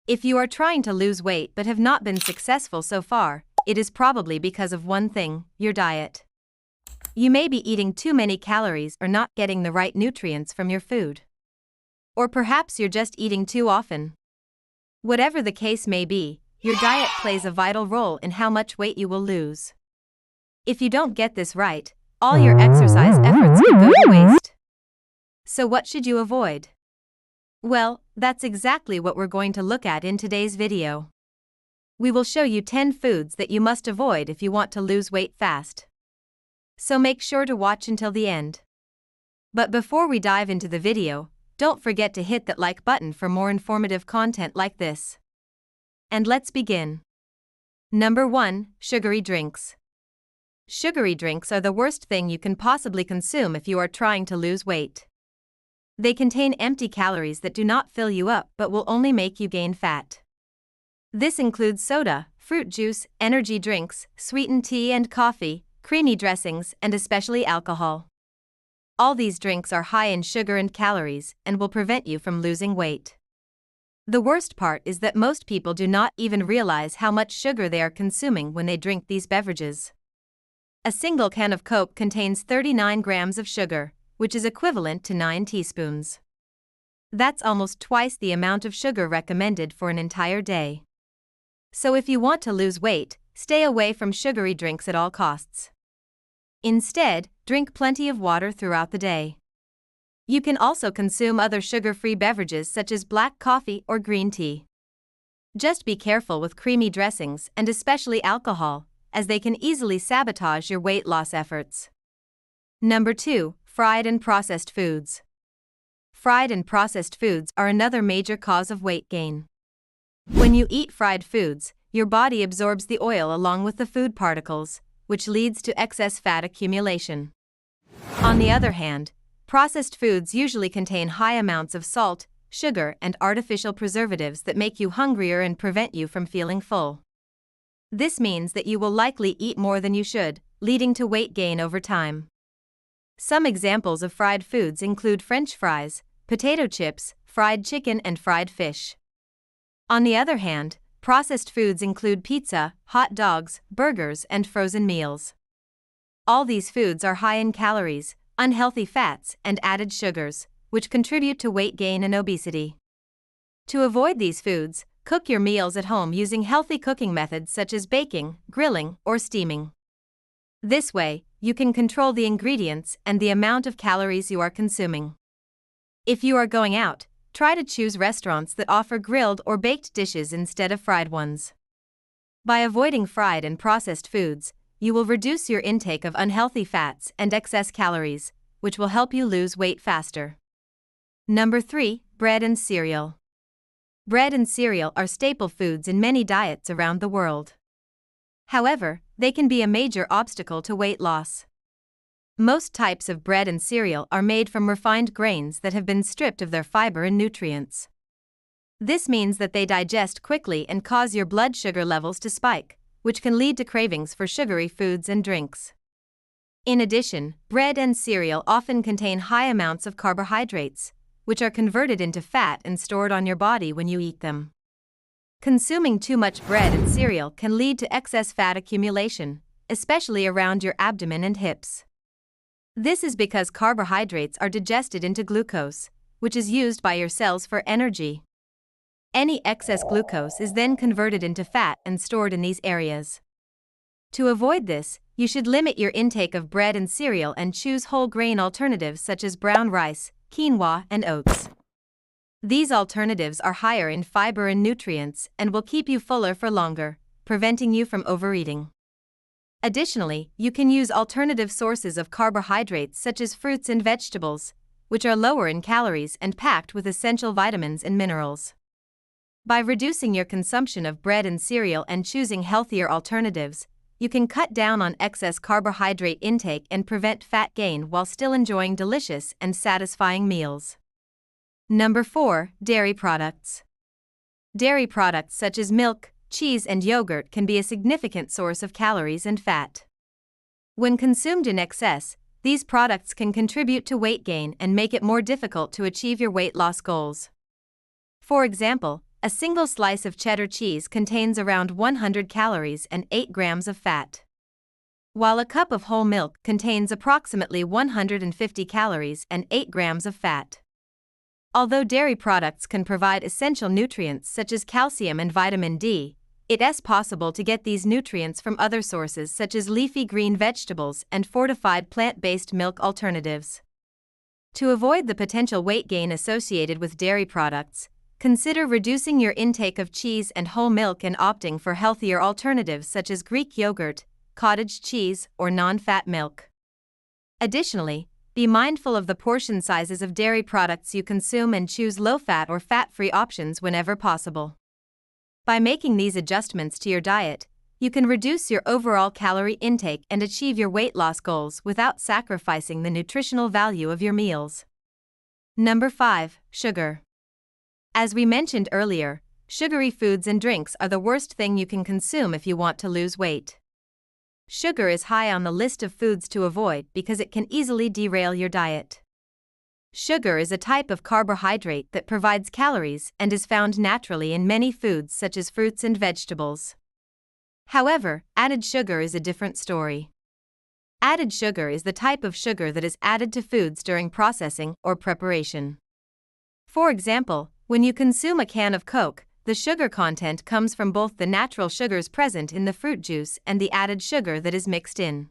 If you are trying to lose weight but have not been successful so far, it is probably because of one thing: your diet. You may be eating too many calories or not getting the right nutrients from your food. Or perhaps you're just eating too often. Whatever the case may be, your diet plays a vital role in how much weight you will lose. If you don't get this right, all your exercise efforts can go to waste. So what should you avoid? Well, that's exactly what we're going to look at in today's video. We will show you 10 foods that you must avoid if you want to lose weight fast. So make sure to watch until the end. But before we dive into the video, don't forget to hit that like button for more informative content like this. And let's begin. Number 1, sugary drinks. Sugary drinks are the worst thing you can possibly consume if you are trying to lose weight. They contain empty calories that do not fill you up but will only make you gain fat. This includes soda, fruit juice, energy drinks, sweetened tea and coffee, creamy dressings, and especially alcohol. All these drinks are high in sugar and calories and will prevent you from losing weight. The worst part is that most people do not even realize how much sugar they are consuming when they drink these beverages. A single can of Coke contains 39 grams of sugar, which is equivalent to 9 teaspoons. That's almost twice the amount of sugar recommended for an entire day. So if you want to lose weight, stay away from sugary drinks at all costs. Instead, drink plenty of water throughout the day. You can also consume other sugar-free beverages such as black coffee or green tea. Just be careful with creamy dressings and especially alcohol, as they can easily sabotage your weight loss efforts. Number 2, fried and processed foods. Fried and processed foods are another major cause of weight gain. When you eat fried foods, your body absorbs the oil along with the food particles, which leads to excess fat accumulation. On the other hand, processed foods usually contain high amounts of salt, sugar, and artificial preservatives that make you hungrier and prevent you from feeling full. This means that you will likely eat more than you should, leading to weight gain over time. Some examples of fried foods include French fries, potato chips, fried chicken, and fried fish. On the other hand, processed foods include pizza, hot dogs, burgers, and frozen meals. All these foods are high in calories, unhealthy fats, and added sugars, which contribute to weight gain and obesity. To avoid these foods, cook your meals at home using healthy cooking methods such as baking, grilling, or steaming. This way, you can control the ingredients and the amount of calories you are consuming. If you are going out, try to choose restaurants that offer grilled or baked dishes instead of fried ones. By avoiding fried and processed foods, you will reduce your intake of unhealthy fats and excess calories, which will help you lose weight faster. Number 3, bread and cereal. Bread and cereal are staple foods in many diets around the world. However, they can be a major obstacle to weight loss. Most types of bread and cereal are made from refined grains that have been stripped of their fiber and nutrients. This means that they digest quickly and cause your blood sugar levels to spike, which can lead to cravings for sugary foods and drinks. In addition, bread and cereal often contain high amounts of carbohydrates, which are converted into fat and stored on your body when you eat them. Consuming too much bread and cereal can lead to excess fat accumulation, especially around your abdomen and hips. This is because carbohydrates are digested into glucose, which is used by your cells for energy. Any excess glucose is then converted into fat and stored in these areas. To avoid this, you should limit your intake of bread and cereal and choose whole grain alternatives such as brown rice, quinoa, and oats. These alternatives are higher in fiber and nutrients and will keep you fuller for longer, preventing you from overeating. Additionally, you can use alternative sources of carbohydrates such as fruits and vegetables, which are lower in calories and packed with essential vitamins and minerals. By reducing your consumption of bread and cereal and choosing healthier alternatives, you can cut down on excess carbohydrate intake and prevent fat gain while still enjoying delicious and satisfying meals. Number 4, dairy products. Dairy products such as milk, cheese, and yogurt can be a significant source of calories and fat. When consumed in excess, these products can contribute to weight gain and make it more difficult to achieve your weight loss goals. For example, a single slice of cheddar cheese contains around 100 calories and 8 grams of fat, while a cup of whole milk contains approximately 150 calories and 8 grams of fat. Although dairy products can provide essential nutrients such as calcium and vitamin D, it is possible to get these nutrients from other sources such as leafy green vegetables and fortified plant-based milk alternatives. To avoid the potential weight gain associated with dairy products, consider reducing your intake of cheese and whole milk and opting for healthier alternatives such as Greek yogurt, cottage cheese, or non-fat milk. Additionally, be mindful of the portion sizes of dairy products you consume and choose low-fat or fat-free options whenever possible. By making these adjustments to your diet, you can reduce your overall calorie intake and achieve your weight loss goals without sacrificing the nutritional value of your meals. Number 5. Sugar. As we mentioned earlier, sugary foods and drinks are the worst thing you can consume if you want to lose weight. Sugar is high on the list of foods to avoid because it can easily derail your diet. Sugar is a type of carbohydrate that provides calories and is found naturally in many foods such as fruits and vegetables. However, added sugar is a different story. Added sugar is the type of sugar that is added to foods during processing or preparation. For example, when you consume a can of Coke, the sugar content comes from both the natural sugars present in the fruit juice and the added sugar that is mixed in.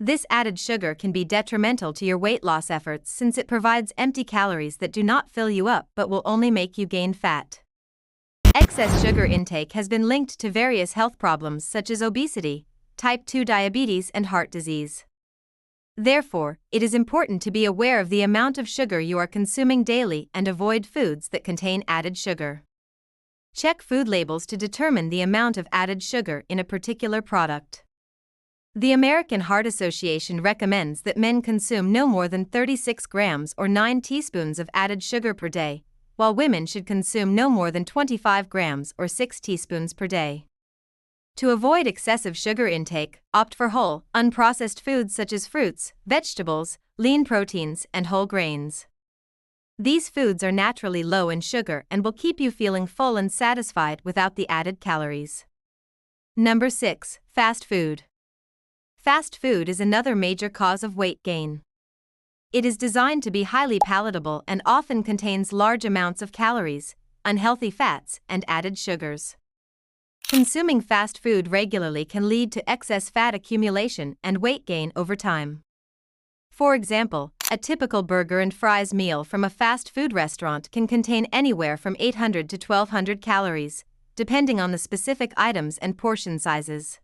This added sugar can be detrimental to your weight loss efforts since it provides empty calories that do not fill you up but will only make you gain fat. Excess sugar intake has been linked to various health problems such as obesity, type 2 diabetes, and heart disease. Therefore, it is important to be aware of the amount of sugar you are consuming daily and avoid foods that contain added sugar. Check food labels to determine the amount of added sugar in a particular product. The American Heart Association recommends that men consume no more than 36 grams or 9 teaspoons of added sugar per day, while women should consume no more than 25 grams or 6 teaspoons per day. To avoid excessive sugar intake, opt for whole, unprocessed foods such as fruits, vegetables, lean proteins, and whole grains. These foods are naturally low in sugar and will keep you feeling full and satisfied without the added calories. Number 6. Fast food. Fast food is another major cause of weight gain. It is designed to be highly palatable and often contains large amounts of calories, unhealthy fats, and added sugars. Consuming fast food regularly can lead to excess fat accumulation and weight gain over time. For example, a typical burger and fries meal from a fast food restaurant can contain anywhere from 800 to 1200 calories, depending on the specific items and portion sizes.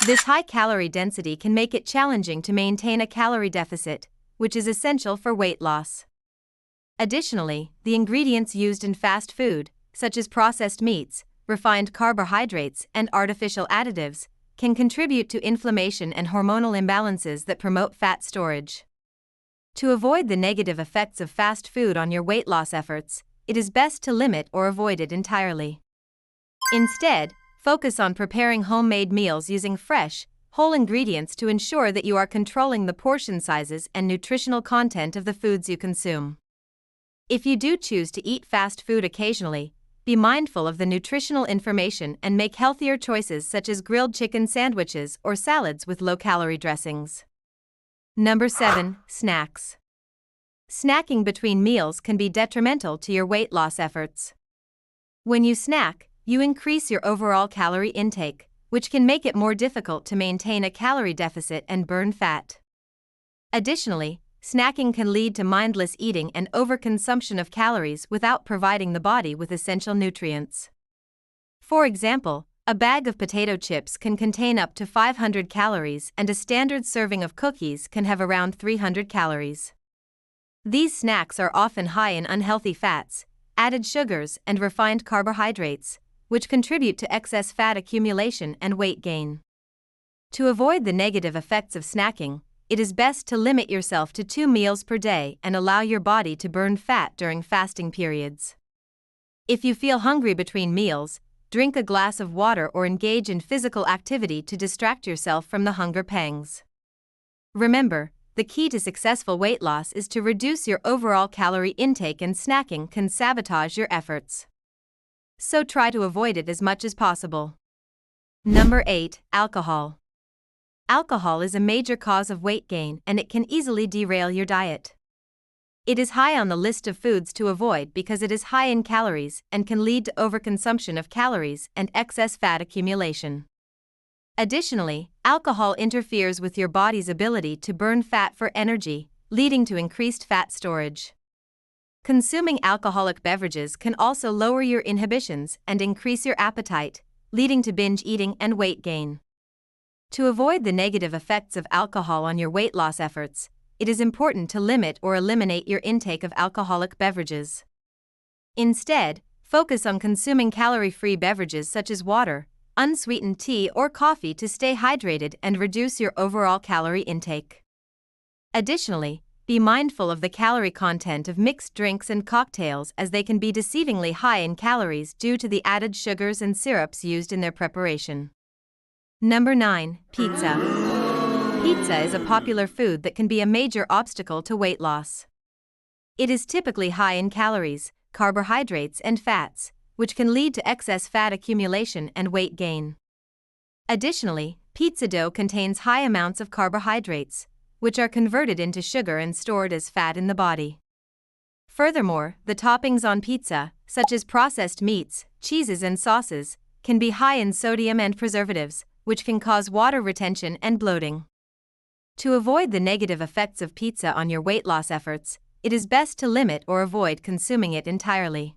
This high calorie density can make it challenging to maintain a calorie deficit, which is essential for weight loss. Additionally, the ingredients used in fast food, such as processed meats, refined carbohydrates, and artificial additives, can contribute to inflammation and hormonal imbalances that promote fat storage. To avoid the negative effects of fast food on your weight loss efforts, it is best to limit or avoid it entirely. Instead, focus on preparing homemade meals using fresh, whole ingredients to ensure that you are controlling the portion sizes and nutritional content of the foods you consume. If you do choose to eat fast food occasionally, be mindful of the nutritional information and make healthier choices such as grilled chicken sandwiches or salads with low-calorie dressings. Number 7. Snacks. Snacking between meals can be detrimental to your weight loss efforts. When you snack, you increase your overall calorie intake, which can make it more difficult to maintain a calorie deficit and burn fat. Additionally, snacking can lead to mindless eating and overconsumption of calories without providing the body with essential nutrients. For example, a bag of potato chips can contain up to 500 calories and a standard serving of cookies can have around 300 calories. These snacks are often high in unhealthy fats, added sugars, and refined carbohydrates, which contribute to excess fat accumulation and weight gain. To avoid the negative effects of snacking, it is best to limit yourself to 2 meals per day and allow your body to burn fat during fasting periods. If you feel hungry between meals, drink a glass of water or engage in physical activity to distract yourself from the hunger pangs. Remember, the key to successful weight loss is to reduce your overall calorie intake, and snacking can sabotage your efforts. so try to avoid it as much as possible. Number 8. Alcohol. Alcohol is a major cause of weight gain and it can easily derail your diet. It is high on the list of foods to avoid because it is high in calories and can lead to overconsumption of calories and excess fat accumulation. Additionally, alcohol interferes with your body's ability to burn fat for energy, leading to increased fat storage. Consuming alcoholic beverages can also lower your inhibitions and increase your appetite, leading to binge eating and weight gain. To avoid the negative effects of alcohol on your weight loss efforts, it is important to limit or eliminate your intake of alcoholic beverages. Instead, focus on consuming calorie-free beverages such as water, unsweetened tea, or coffee to stay hydrated and reduce your overall calorie intake. Additionally, be mindful of the calorie content of mixed drinks and cocktails as they can be deceivingly high in calories due to the added sugars and syrups used in their preparation. Number 9. Pizza. Pizza is a popular food that can be a major obstacle to weight loss. It is typically high in calories, carbohydrates, and fats, which can lead to excess fat accumulation and weight gain. Additionally, pizza dough contains high amounts of carbohydrates, which are converted into sugar and stored as fat in the body. Furthermore, the toppings on pizza, such as processed meats, cheeses, and sauces, can be high in sodium and preservatives, which can cause water retention and bloating. To avoid the negative effects of pizza on your weight loss efforts, it is best to limit or avoid consuming it entirely.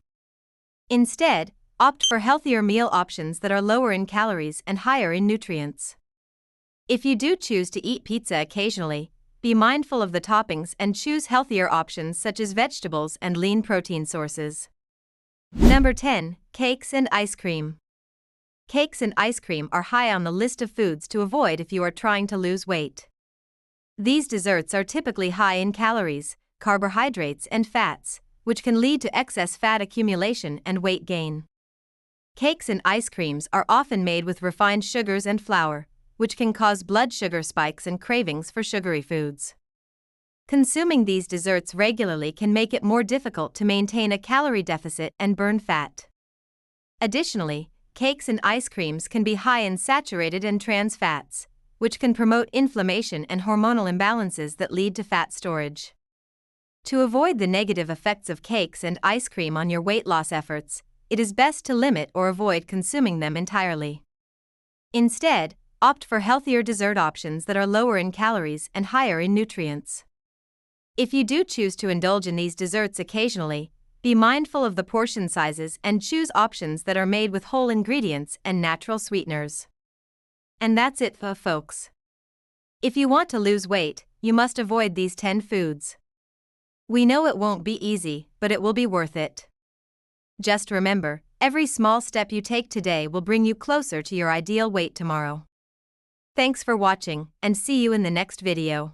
Instead, opt for healthier meal options that are lower in calories and higher in nutrients. If you do choose to eat pizza occasionally, be mindful of the toppings and choose healthier options such as vegetables and lean protein sources. Number 10. Cakes and ice cream. Cakes and ice cream are high on the list of foods to avoid if you are trying to lose weight. These desserts are typically high in calories, carbohydrates, and fats, which can lead to excess fat accumulation and weight gain. Cakes and ice creams are often made with refined sugars and flour, which can cause blood sugar spikes and cravings for sugary foods. Consuming these desserts regularly can make it more difficult to maintain a calorie deficit and burn fat. Additionally, cakes and ice creams can be high in saturated and trans fats, which can promote inflammation and hormonal imbalances that lead to fat storage. To avoid the negative effects of cakes and ice cream on your weight loss efforts, it is best to limit or avoid consuming them entirely. Instead, opt for healthier dessert options that are lower in calories and higher in nutrients. If you do choose to indulge in these desserts occasionally, be mindful of the portion sizes and choose options that are made with whole ingredients and natural sweeteners. And that's it, folks. If you want to lose weight, you must avoid these 10 foods. We know it won't be easy, but it will be worth it. Just remember, every small step you take today will bring you closer to your ideal weight tomorrow. Thanks for watching, and see you in the next video.